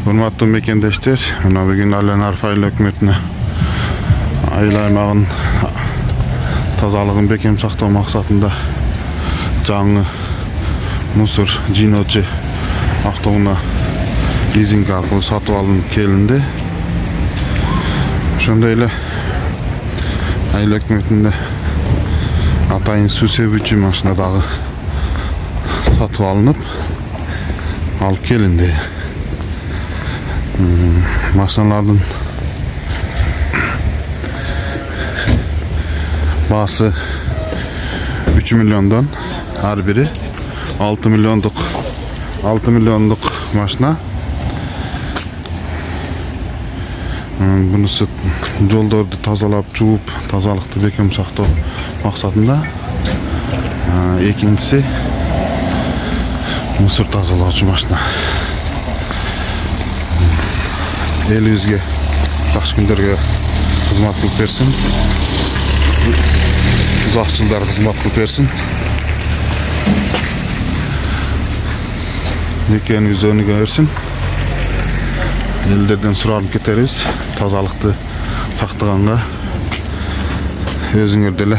Hurmatlı mekendештер, mына бүгүн Alen Arfayil өкмөтүнө айыл аймагын тазалыгын бекем сактоо максатында жаңы мусор жыйноочу автоунаа лизинг аркылуу сатып алынып келинди. Ошондой эле айыл өкмөтүндө атайын суу себүүчү машина дагы сатып алынып алып келинди. Машиналардын баасы 3 миллиондон, ар бири 6 миллиондук машина. Бунусу жолдорду тазалап, жууп, тазалыкты бекем сактоо максатында. Экинчиси мусор тазалоочу машина. Элибизге жакшы күндөргө кызмат кылып берсин. Uzak жылдар кызмат кылып берсин. Мекенибиз өнүгө берсин. Элдерден суралып кетербиз. Тазалыкты сактаганга өзүңөр деле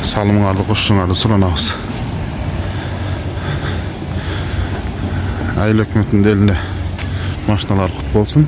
салымыңарды кошсоңарды суранабыз. Айыл өкмөтүнүн элине машиналар кут болсун.